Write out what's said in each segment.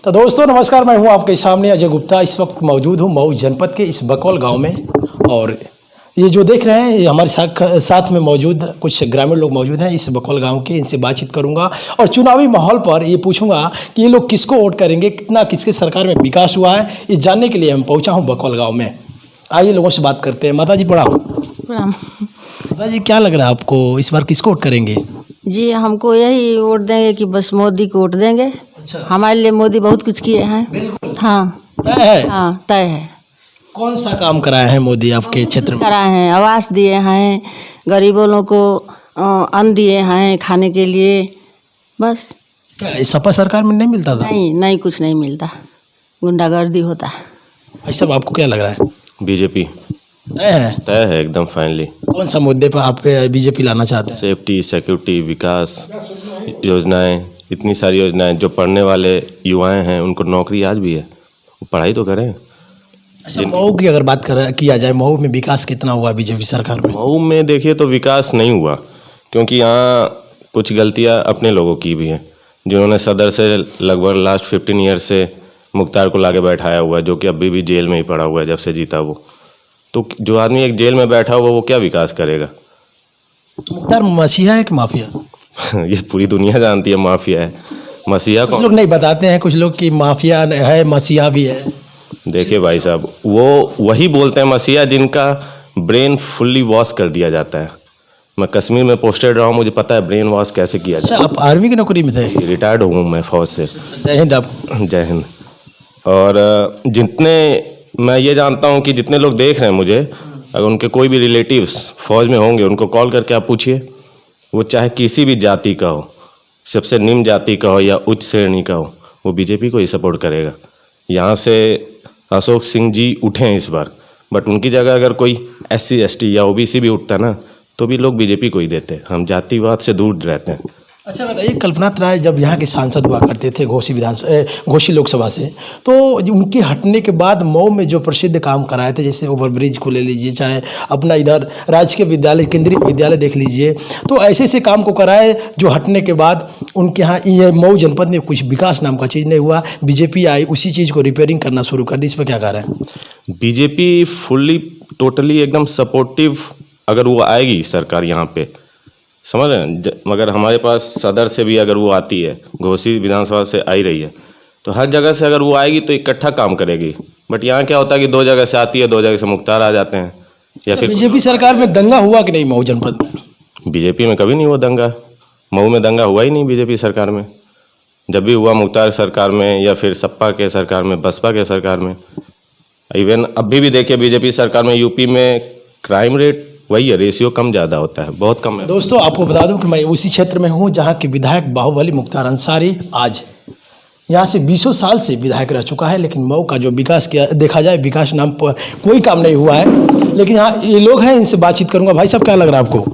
तो दोस्तों नमस्कार, मैं हूं आपके सामने अजय गुप्ता। इस वक्त मौजूद हूं मऊ जनपद के इस बकौल गांव में, और ये जो देख रहे हैं ये हमारे साथ में मौजूद कुछ ग्रामीण लोग मौजूद हैं इस बकौल गांव के। इनसे बातचीत करूंगा और चुनावी माहौल पर ये पूछूंगा कि ये लोग किसको वोट करेंगे, कितना किसके सरकार में विकास हुआ है, ये जानने के लिए हम पहुँचा हूँ बकौल गाँव में। आइए लोगों से बात करते हैं। माता जी प्रणाम। प्रणाम। माता जी क्या लग रहा है आपको, इस बार किसको वोट करेंगे? जी हमको यही वोट देंगे कि बस मोदी को वोट देंगे। अच्छा, हमारे लिए मोदी बहुत कुछ किए हैं। बिल्कुल हाँ तय है। हाँ तय है। कौन सा काम कराए हैं मोदी आपके क्षेत्र में? कराए हैं, आवास दिए हैं, गरीबों लोगों को अन्न दिए हैं खाने के लिए। बस क्या इस सपा सरकार में नहीं मिलता था? नहीं कुछ नहीं मिलता, गुंडागर्दी होता है। भाई साहब आपको क्या लग रहा है? बीजेपी तय है एकदम फाइनली। कौन सा मुद्दे पर आप बीजेपी लाना चाहते हैं? सेफ्टी, सिक्योरिटी, विकास योजनाएं, इतनी सारी योजनाएं। जो पढ़ने वाले युवाएं हैं उनको नौकरी आज भी है, वो पढ़ाई तो करें। अच्छा, मऊ की अगर बात किया जाए, मऊ में विकास कितना हुआ बीजेपी सरकार में? मऊ में देखिए तो विकास नहीं हुआ, क्योंकि यहाँ कुछ गलतियाँ अपने लोगों की भी हैं, जिन्होंने सदर से लगभग लास्ट 15 ईयर से मुख्तार को लाके बैठाया हुआ है, जो कि अभी भी जेल में ही पड़ा हुआ है जब से जीता वो। तो जो आदमी एक जेल में बैठा हुआ वो क्या विकास करेगा? मुख्तार मसीहा है कि माफिया? ये पूरी दुनिया जानती है माफिया है। मसीहा कुछ लोग नहीं बताते हैं, कुछ लोग कि माफिया है, मसीहा भी है। देखिए भाई साहब, वो वही बोलते हैं मसीहा जिनका ब्रेन फुल्ली वॉश कर दिया जाता है। मैं कश्मीर में पोस्टेड रहा हूँ, मुझे पता है ब्रेन वॉश कैसे किया जाता है। अच्छा, आप आर्मी की नौकरी में थे? रिटायर्ड हूँ मैं फौज से। जय हिंद। आप? जय हिंद। और जितने मैं ये जानता हूँ कि जितने लोग देख रहे हैं मुझे, अगर उनके कोई भी रिलेटिव्स फौज में होंगे, उनको कॉल करके आप पूछिए, वो चाहे किसी भी जाति का हो, सबसे निम्न जाति का हो या उच्च श्रेणी का हो, वो बीजेपी को ही सपोर्ट करेगा। यहाँ से अशोक सिंह जी उठे हैं इस बार, बट उनकी जगह अगर कोई SC ST या OBC भी उठता ना, तो भी लोग बीजेपी को ही देते। हम जातिवाद से दूर रहते हैं। अच्छा बताइए, कल्पनाथ राय जब यहाँ के सांसद हुआ करते थे घोसी लोकसभा से, तो उनके हटने के बाद मऊ में जो प्रसिद्ध काम कराए थे, जैसे ओवरब्रिज को ले लीजिए, चाहे अपना इधर राजकीय विद्यालय, केंद्रीय विद्यालय देख लीजिए, तो ऐसे ऐसे काम को कराए जो हटने के बाद उनके यहाँ ये मऊ जनपद में कुछ विकास नाम का चीज़ नहीं हुआ। बीजेपी आई, उसी चीज़ को रिपेयरिंग करना शुरू कर दी। इस पर क्या कह रहे हैं? बीजेपी फुल्ली टोटली एकदम सपोर्टिव अगर वो आएगी सरकार यहाँ पे, समझ रहे हैं। मगर हमारे पास सदर से भी अगर वो आती है, घोसी विधानसभा से आई रही है, तो हर जगह से अगर वो आएगी तो इकट्ठा काम करेगी। बट यहाँ क्या होता है कि 2 जगह से आती है, 2 जगह से मुख्तार आ जाते हैं। या फिर बीजेपी सरकार में दंगा हुआ कि नहीं मऊ जनपद में? बीजेपी में कभी नहीं हुआ दंगा। मऊ में दंगा हुआ ही नहीं बीजेपी सरकार में। जब भी हुआ मुख्तार सरकार में या फिर सपा के सरकार में, बसपा के सरकार में। इवन अभी भी देखिए बीजेपी सरकार में यूपी में क्राइम रेट वही है, रेशियो कम ज़्यादा होता है, बहुत कम है। दोस्तों आपको बता दूं कि मैं उसी क्षेत्र में हूं जहां के विधायक बाहुबली मुख्तार अंसारी आज यहां से 20 साल से विधायक रह चुका है, लेकिन मऊ का जो विकास किया देखा जाए, विकास नाम पर कोई काम नहीं हुआ है। लेकिन यहाँ ये लोग हैं, इनसे बातचीत करूंगा। भाई साहब क्या लग रहा है आपको?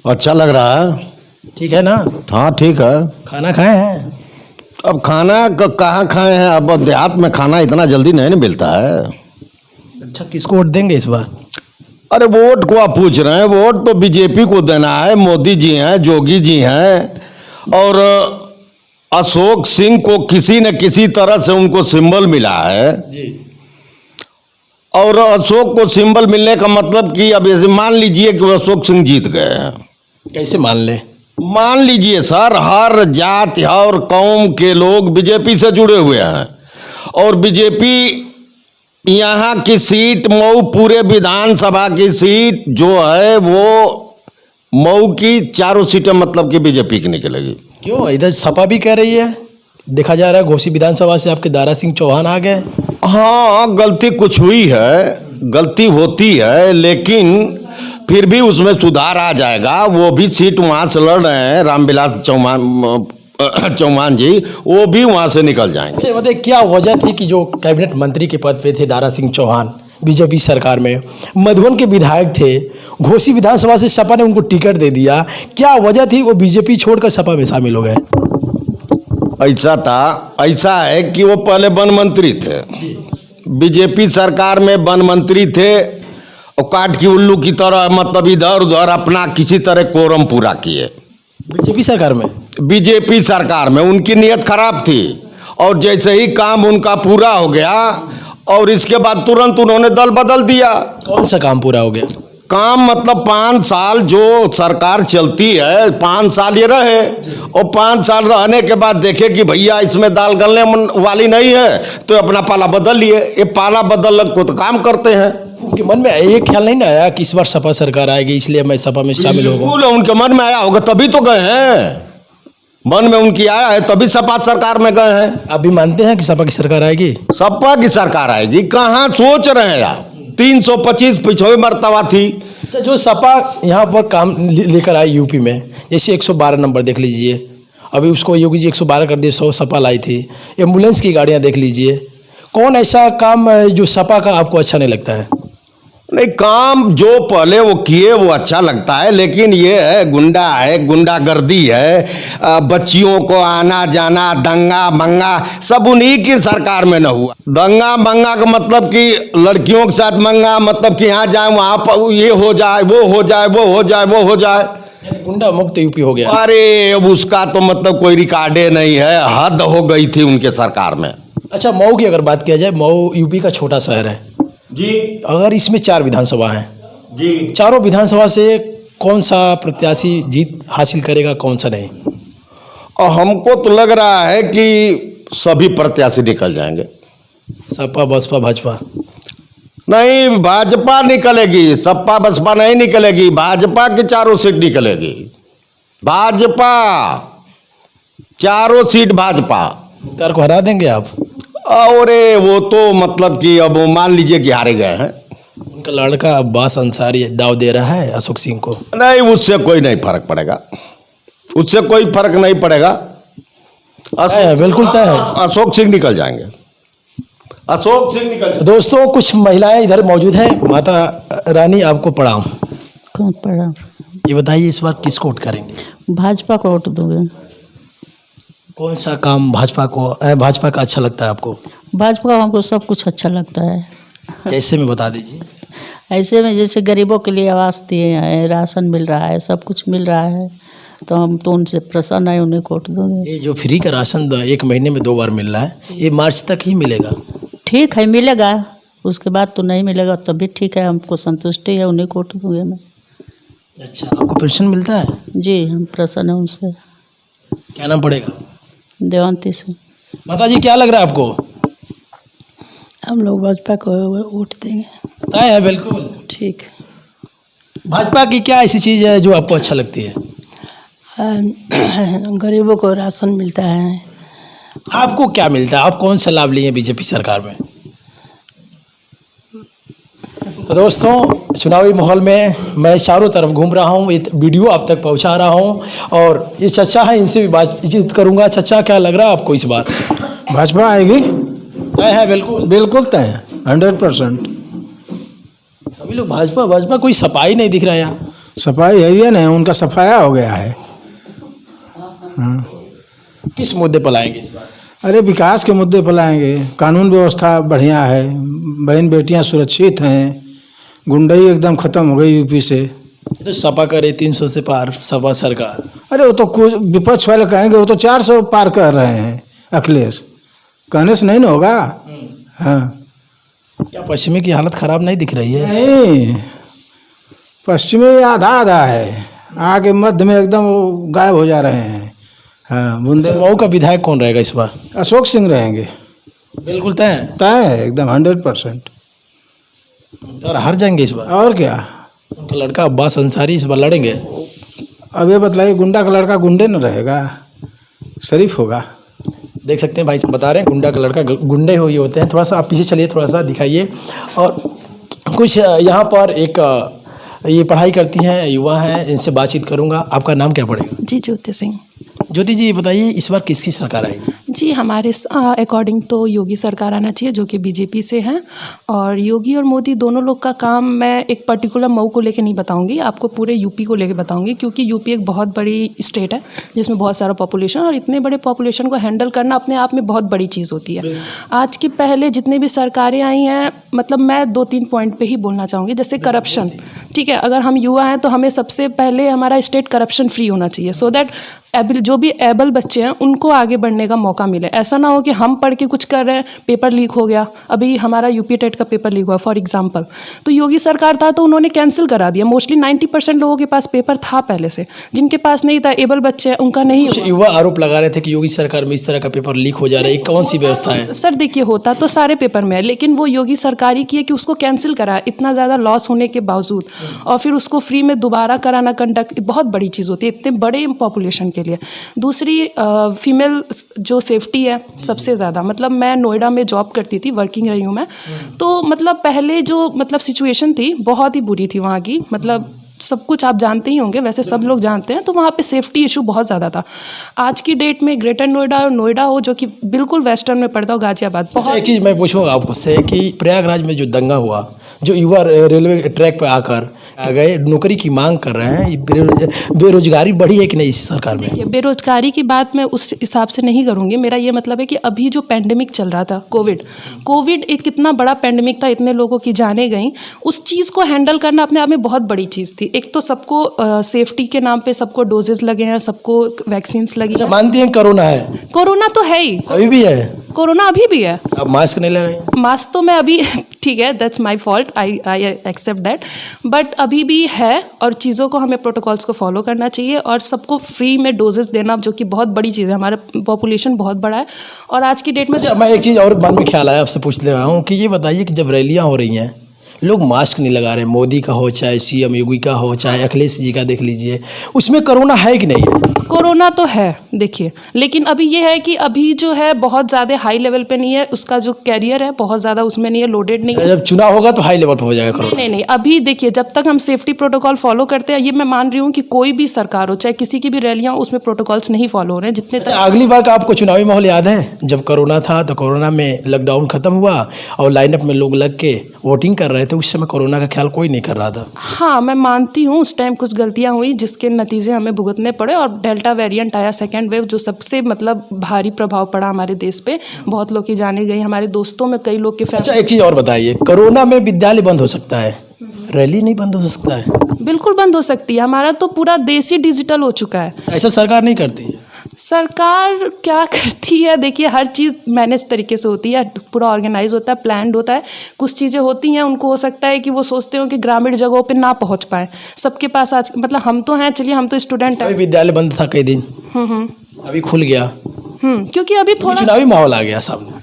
अच्छा लग रहा है। ठीक है ना? हाँ ठीक है। खाना खाए हैं? अब खाना कहाँ खाए हैं, अब देहात में खाना इतना जल्दी नहीं मिलता है। अच्छा, किसको वोट देंगे इस बार? अरे वोट को आप पूछ रहे हैं, वोट तो बीजेपी को देना है। मोदी जी हैं, जोगी जी हैं, और अशोक सिंह को किसी न किसी तरह से उनको सिंबल मिला है जी। और अशोक को सिंबल मिलने का मतलब कि अब ऐसे मान लीजिए कि अशोक सिंह जीत गए हैं। कैसे मान ले? मान लीजिए सर, हर जाति और कौम के लोग बीजेपी से जुड़े हुए हैं, और बीजेपी यहाँ की सीट, मऊ पूरे विधानसभा की सीट जो है वो मऊ की चारों सीटें मतलब कि बीजेपी की निकलेगी। क्यों? इधर सपा भी कह रही है, देखा जा रहा है घोसी विधानसभा से आपके दारा सिंह चौहान आ गए। हाँ गलती कुछ हुई है, गलती होती है, लेकिन फिर भी उसमें सुधार आ जाएगा। वो भी सीट वहाँ से लड़ रहे हैं, रामविलास चौहान जी, वो भी वहाँ से निकल जाएंगे। अच्छा बताइए, क्या वजह थी कि जो कैबिनेट मंत्री के पद पे थे दारा सिंह चौहान बीजेपी सरकार में, मधुबन के विधायक थे, घोसी विधानसभा से सपा ने उनको टिकट दे दिया, क्या वजह थी वो बीजेपी छोड़कर सपा में शामिल हो गए? ऐसा है कि वो पहले वन मंत्री थे, बीजेपी सरकार में वन मंत्री थे, और काट की उल्लू की तरह मतलब इधर उधर अपना किसी तरह कोरम पूरा किए। बीजेपी सरकार में? बीजेपी सरकार में, उनकी नीयत खराब थी और जैसे ही काम उनका पूरा हो गया और इसके बाद तुरंत उन्होंने दल बदल दिया। कौन सा काम पूरा हो गया? काम मतलब 5 साल जो सरकार चलती है 5 साल ये रहे और 5 साल रहने के बाद देखे कि भैया इसमें दाल गलने वाली नहीं है तो अपना पाला बदल लिए। ये पाला बदल को तो काम करते हैं। उनके मन में ये ख्याल नहीं ना आया कि इस बार सपा सरकार आएगी इसलिए मैं सपा में शामिल हो गया? बिल्कुल उनके मन में आया होगा तभी तो गए हैं, मन में उनकी आया है तभी सपा सरकार में गए हैं। आप भी मानते हैं कि सपा की सरकार आएगी? सपा की सरकार आएगी कहाँ सोच रहे हैं आप? 325 पिछड़ी मर्तबा थी। अच्छा, जो सपा यहाँ पर काम लेकर आई यूपी में, जैसे 112 नंबर देख लीजिए, अभी उसको योगी जी 112 कर दिए, 100 सपा लाई थी। एम्बुलेंस की गाड़ियाँ देख लीजिए, कौन ऐसा काम जो सपा का आपको अच्छा नहीं लगता है? नहीं, काम जो पहले वो किए वो अच्छा लगता है, लेकिन ये है गुंडा है, गुंडागर्दी है, बच्चियों को आना जाना, दंगा मंगा सब उन्हीं की सरकार में न हुआ। दंगा मंगा का मतलब कि लड़कियों के साथ मंगा, मतलब कि यहाँ जाए वहाँ पर ये हो जाए, वो हो जाए, वो हो जाए, वो हो जाए, गुंडा मुक्त यूपी हो गया। अरे अब उसका तो मतलब कोई रिकॉर्डे नहीं है, हद हो गई थी उनके सरकार में। अच्छा, मऊ की अगर बात किया जाए, मऊ यूपी का छोटा शहर है जी, अगर इसमें 4 विधानसभा हैं, जी, चारों विधानसभा से कौन सा प्रत्याशी जीत हासिल करेगा, कौन सा नहीं? और हमको तो लग रहा है कि सभी प्रत्याशी निकल जाएंगे। सपा बसपा भाजपा? नहीं, भाजपा निकलेगी, सपा बसपा नहीं निकलेगी, भाजपा की 4 सीट निकलेगी। भाजपा 4 सीट भाजपा। मुख्तार को हरा देंगे आप? और वो तो मतलब कि अब मान लीजिए कि हारे गए हैं। उनका लड़का अब्बास अंसारी दाव दे रहा है अशोक सिंह को। नहीं, उससे कोई नहीं फर्क पड़ेगा, उससे कोई फर्क नहीं पड़ेगा। बिल्कुल तय है, अशोक सिंह निकल जाएंगे, अशोक सिंह निकल जाएंगे। दोस्तों कुछ महिलाएं इधर मौजूद हैं। माता रानी आपको प्रणाम। कौन पड़ा? ये बताइए इस बार किसको वोट करेंगे? भाजपा को वोट दोगे? कौन सा काम भाजपा का अच्छा लगता है आपको? भाजपा का हमको सब कुछ अच्छा लगता है। कैसे में बता दीजिए। ऐसे में जैसे गरीबों के लिए आवास दिए हैं, राशन मिल रहा है, सब कुछ मिल रहा है, तो हम तो उनसे प्रसन्न है, उन्हें वोट दोगे। ये जो फ्री का राशन 1 महीने में 2 बार मिल रहा है, ये मार्च तक ही मिलेगा? ठीक है, मिलेगा, उसके बाद तो नहीं मिलेगा, तब भी ठीक है, हमको संतुष्टि है, उन्हें वोट दूंगे मैं। अच्छा, आपको पेंशन मिलता है? जी, हम प्रसन्न हैं उनसे। क्या नाम पड़ेगा? देवंती से। माता जी क्या लग रहा है आपको? हम लोग भाजपा को वोट देंगे। तय है बिल्कुल। ठीक। भाजपा की क्या ऐसी चीज़ है जो आपको अच्छा लगती है? गरीबों को राशन मिलता है। आपको क्या मिलता है? आप कौन सा लाभ लिए बीजेपी सरकार में? तो दोस्तों, चुनावी माहौल में मैं चारों तरफ घूम रहा हूँ, ये वीडियो आप तक पहुँचा रहा हूँ और ये चचा है, इनसे भी बातचीत करूँगा। चचा क्या लग रहा है आपको इस बार? भाजपा आएगी, तय है बिल्कुल। बिल्कुल तय है, 100%। सभी लोग भाजपा, कोई सफाई नहीं दिख रहा है यहाँ। सफाई है ही नहीं, उनका सफाया हो गया है। हाँ, किस मुद्दे पर लाएंगे इस बार? अरे विकास के मुद्दे पर लाएंगे, कानून व्यवस्था बढ़िया है, बहन बेटियां सुरक्षित हैं, गुंडई एकदम खत्म हो गई यूपी से। तो सपा करे 300 से पार सपा सरकार। अरे वो तो कुछ विपक्ष वाले कहेंगे वो तो 400 पार कर रहे हैं, अखिलेश कहने से नहीं ना होगा। हाँ, क्या पश्चिमी की हालत खराब नहीं दिख रही है? नहीं, पश्चिमी आधा आधा है, आगे मध्य में एकदम वो गायब हो जा रहे हैं। हाँ, मऊ का विधायक कौन रहेगा इस बार? अशोक सिंह रहेंगे, बिल्कुल तय है। तय है एकदम 100%। और हार जाएंगे इस बार? और क्या, उनका लड़का अब्बास अंसारी इस बार लड़ेंगे। अब ये बतलाइए, गुंडा का लड़का गुंडे न रहेगा, शरीफ होगा। देख सकते हैं भाई साहब बता रहे हैं, गुंडा का लड़का गुंडे हो ये होते हैं। थोड़ा सा आप पीछे चलिए, थोड़ा सा दिखाइए। और कुछ यहाँ पर एक ये पढ़ाई करती हैं, युवा हैं, इनसे बातचीत करूँगा। आपका नाम क्या पड़ेगा? जी, ज्योति सिंह। ज्योति जी बताइए इस बार किसकी सरकार आएगी? जी हमारे अकॉर्डिंग तो योगी सरकार आना चाहिए जो कि बीजेपी से हैं। और योगी और मोदी दोनों लोग का काम मैं एक पर्टिकुलर मऊ को लेके नहीं बताऊंगी, आपको पूरे यूपी को लेके बताऊंगी, क्योंकि यूपी एक बहुत बड़ी स्टेट है जिसमें बहुत सारा पॉपुलेशन, और इतने बड़े पॉपुलेशन को हैंडल करना अपने आप में बहुत बड़ी चीज़ होती है। आज के पहले जितने भी सरकारें आई हैं, मतलब मैं 2-3 पॉइंट पे ही बोलना चाहूँगी। जैसे करप्शन, ठीक है, अगर हम युवा हैं तो हमें सबसे पहले हमारा स्टेट करप्शन फ्री होना चाहिए, सो दैट जो भी एबल बच्चे हैं उनको आगे बढ़ने का मौका मिले। ऐसा ना हो कि हम पढ़ के कुछ कर रहे हैं, पेपर लीक हो गया। अभी हमारा यूपी टेट का पेपर लीक हुआ फॉर एग्जांपल, तो योगी सरकार था तो उन्होंने कैंसिल करा दिया। मोस्टली 90% लोगों के पास पेपर था पहले से, जिनके पास नहीं था, एबल बच्चे हैं, उनका नहीं हुआ। युवा आरोप लगा रहे थे कि योगी सरकार में इस तरह का पेपर लीक हो जा रहा है, कौन सी व्यवस्था है? सर देखिए, होता तो सारे पेपर में है, लेकिन वो योगी सरकार ही की है कि उसको कैंसिल करा, इतना ज़्यादा लॉस होने के बावजूद, और फिर उसको फ्री में दोबारा कराना कंडक्ट बहुत बड़ी चीज़ होती है इतने बड़े पॉपुलेशन के लिए। दूसरी फीमेल जो सेफ्टी है सबसे ज़्यादा, मतलब मैं नोएडा में जॉब करती थी, वर्किंग रही हूँ मैं, तो मतलब पहले जो मतलब सिचुएशन थी बहुत ही बुरी थी वहाँ की, मतलब सब कुछ आप जानते ही होंगे, वैसे सब लोग जानते हैं, तो वहाँ पे सेफ्टी इशू बहुत ज़्यादा था। आज की डेट में ग्रेटर नोएडा और नोएडा हो जो कि बिल्कुल वेस्टर्न में पड़ता हो, गाजियाबाद, अच्छा, एक चीज़ मैं पूछूंगा आपसे कि प्रयागराज में जो दंगा हुआ, जो युवा रेलवे ट्रैक पे आकर आ गए, नौकरी की मांग कर रहे हैं, बेरोजगारी बढ़ी है कि नहीं इस सरकार में? बेरोजगारी की बात मैं उस हिसाब से नहीं करूँगी। मेरा ये मतलब है कि अभी जो पेंडेमिक चल रहा था, कोविड एक कितना बड़ा पेंडेमिक था, इतने लोगों की जानें गई, उस चीज़ को हैंडल करना अपने आप में बहुत बड़ी चीज़ थी। एक तो सबको सेफ्टी के नाम पे सबको डोजेस लगे हैं, सबको वैक्सीन्स लगी हैं। मानती हैं कोरोना है? कोरोना तो है ही, अभी भी है, कोरोना अभी भी है। आप मास्क नहीं ले रहे हैं? मास्क तो मैं अभी ठीक है, that's my fault, I accept that, but अभी भी है, और चीज़ों को हमें प्रोटोकॉल्स को फॉलो करना चाहिए, और सबको फ्री में डोजेस देना जो कि बहुत बड़ी चीज़ है। हमारा पॉपुलेशन बहुत बड़ा है, और आज की डेट में मैं एक चीज़ और मन में ख्याल आया, आपसे पूछ ले रहा हूँ कि ये बताइए कि जब रैलियाँ हो रही हैं, लोग मास्क नहीं लगा रहे, मोदी का हो, चाहे सीएम योगी का हो, चाहे अखिलेश जी का देख लीजिए, उसमें कोरोना है कि नहीं है? कोरोना तो है देखिए, लेकिन अभी ये है कि अभी जो है बहुत ज़्यादा हाई लेवल पे नहीं है, उसका जो कैरियर है बहुत ज़्यादा उसमें नहीं है, लोडेड नहीं है। जब चुनाव होगा तो हाई लेवल पर हो जाएगा कोरोना। नहीं, अभी देखिए, जब तक हम सेफ्टी प्रोटोकॉल फॉलो करते हैं, ये मैं मान रही हूँ कि कोई भी सरकार हो, चाहे किसी की भी रैलियाँ हो, उसमें प्रोटोकॉल्स नहीं फॉलो हो रहे हैं जितने तक। अगली बार का आपको चुनावी माहौल याद है? जब कोरोना था तो कोरोना में लॉकडाउन खत्म हुआ और लाइनअप में लोग लग के वोटिंग कर रहे थे, उस समय कोरोना का ख्याल कोई नहीं कर रहा था। हाँ, मैं मानती हूँ उस टाइम कुछ गलतियाँ हुई जिसके नतीजे हमें भुगतने पड़े, और डेल्टा वेरिएंट आया, सेकेंड वेव, जो सबसे मतलब भारी प्रभाव पड़ा हमारे देश पे, बहुत लोग की जाने गई, हमारे दोस्तों में कई लोग के। अच्छा, एक चीज़ और बताइए, कोरोना में विद्यालय बंद हो सकता है, रैली नहीं बंद हो सकता है? बिल्कुल बंद हो सकती है, हमारा तो पूरा देश ही डिजिटल हो चुका है। ऐसा सरकार नहीं करती है? सरकार क्या करती है, देखिए हर चीज़ मैनेज तरीके से होती है, पूरा ऑर्गेनाइज होता है, प्लान्ड होता है। कुछ चीज़ें होती हैं, उनको हो सकता है कि वो सोचते हो कि ग्रामीण जगहों पे ना पहुंच पाए सबके पास। आज मतलब हम तो हैं, चलिए हम तो स्टूडेंट हैं। विद्यालय बंद था कई दिन, अभी खुल गया, क्योंकि अभी थोड़ा चुनावी माहौल आ गया सामने।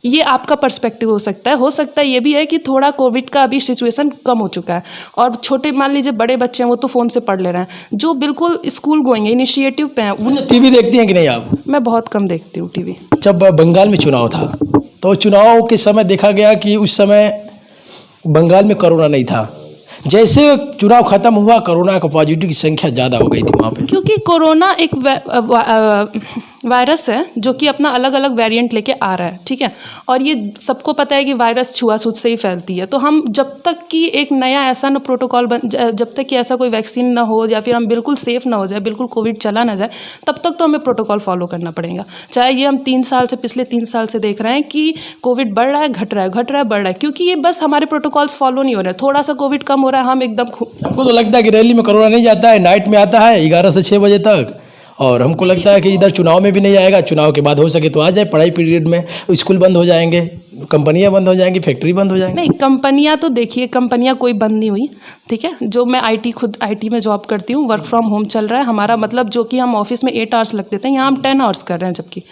ये आपका पर्सपेक्टिव हो सकता है ये भी है कि थोड़ा कोविड का अभी सिचुएशन कम हो चुका है, और छोटे मान लीजिए बड़े बच्चे हैं वो तो फ़ोन से पढ़ ले रहे हैं, जो बिल्कुल स्कूल गोइंग इनिशिएटिव पे हैं। टीवी देखती हैं कि नहीं आप? मैं बहुत कम देखती हूँ टीवी। जब बंगाल में चुनाव था तो चुनाव के समय देखा गया कि उस समय बंगाल में कोरोना नहीं था, जैसे चुनाव खत्म हुआ कोरोना का पॉजिटिव की संख्या ज़्यादा हो गई थी वहाँ पे। क्योंकि कोरोना एक वायरस है जो कि अपना अलग अलग वेरिएंट लेके आ रहा है, ठीक है, और ये सबको पता है कि वायरस छुआछूत से ही फैलती है। तो हम जब तक कि एक नया ऐसा न प्रोटोकॉल जब तक कि ऐसा कोई वैक्सीन ना हो, या फिर हम बिल्कुल सेफ ना हो जाए, बिल्कुल कोविड चला ना जाए, तब तक तो हमें प्रोटोकॉल फॉलो करना पड़ेगा। चाहे ये हम पिछले 3 साल से देख रहे हैं कि कोविड बढ़ रहा है, घट रहा है, बढ़ रहा है, क्योंकि ये बस हमारे प्रोटोकॉल्स फॉलो नहीं हो रहे। थोड़ा सा कोविड कम हो रहा है, हम एकदम। हमको तो लगता है कि रैली में कोरोना नहीं जाता है, नाइट में आता है 11 से 6 बजे तक, और हमको लगता है कि इधर चुनाव में भी नहीं आएगा, चुनाव के बाद हो सके तो आ जाए। पढ़ाई पीरियड में स्कूल बंद हो जाएंगे, कंपनियां बंद हो जाएंगी, फैक्ट्री बंद हो जाएंगी। नहीं, कंपनियां तो देखिए, कंपनियां कोई बंद नहीं हुई, ठीक है। जो मैं खुद आईटी में जॉब करती हूँ, वर्क फ्रॉम होम चल रहा है हमारा, मतलब जो कि हम ऑफिस में 8 आवर्स लगते थे, यहाँ हम 10 आवर्स कर रहे हैं जबकि,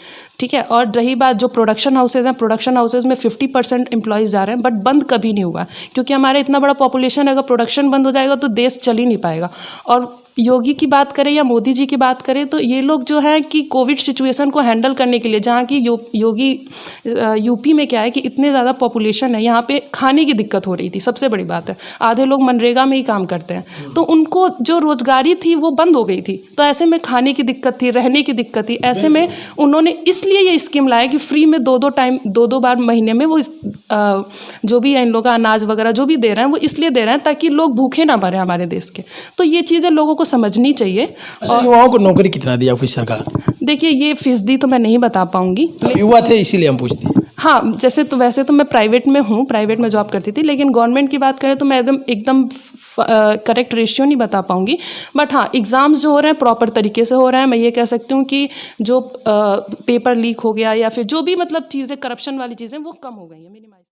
ठीक है। और रही बात जो प्रोडक्शन हाउसेज हैं, प्रोडक्शन हाउसेज में 50% एम्प्लॉयज़ जा रहे हैं, बट बंद कभी नहीं हुआ, क्योंकि हमारा इतना बड़ा पॉपुलेशन है, अगर प्रोडक्शन बंद हो जाएगा तो देश चल ही नहीं पाएगा। और योगी की बात करें या मोदी जी की बात करें तो ये लोग जो है कि कोविड सिचुएशन को हैंडल करने के लिए, जहाँ की योगी यूपी में क्या है कि इतने ज़्यादा पॉपुलेशन है, यहाँ पे खाने की दिक्कत हो रही थी, सबसे बड़ी बात है। आधे लोग मनरेगा में ही काम करते हैं, तो उनको जो रोजगारी थी वो बंद हो गई थी, तो ऐसे में खाने की दिक्कत थी, रहने की दिक्कत थी। ऐसे में उन्होंने इसलिए ये स्कीम लाया कि फ्री में दो बार महीने में वो जो भी है इन लोग का अनाज वगैरह जो भी दे रहे हैं वो इसलिए दे रहे हैं ताकि लोग भूखे ना मरें हमारे देश के। तो ये चीज़ें लोगों को समझनी चाहिए। अच्छा, युवाओं को नौकरी कितना दिया फिर सरकार? देखिए ये फीसदी तो मैं नहीं बता पाऊंगी। युवा थे इसीलिए हम पूछते हैं। हाँ, वैसे तो मैं प्राइवेट में हूँ, प्राइवेट में जॉब करती थी, लेकिन गवर्नमेंट की बात करें तो मैं एकदम करेक्ट रेशियो नहीं बता पाऊंगी। बट हाँ, एग्ज़ाम्स जो हो रहे हैं प्रॉपर तरीके से हो रहे हैं। मैं ये कह सकती हूँ कि जो पेपर लीक हो गया या फिर जो भी मतलब चीज़ें करप्शन वाली चीज़ें वो कम हो गई हैं, मिनिमाइज।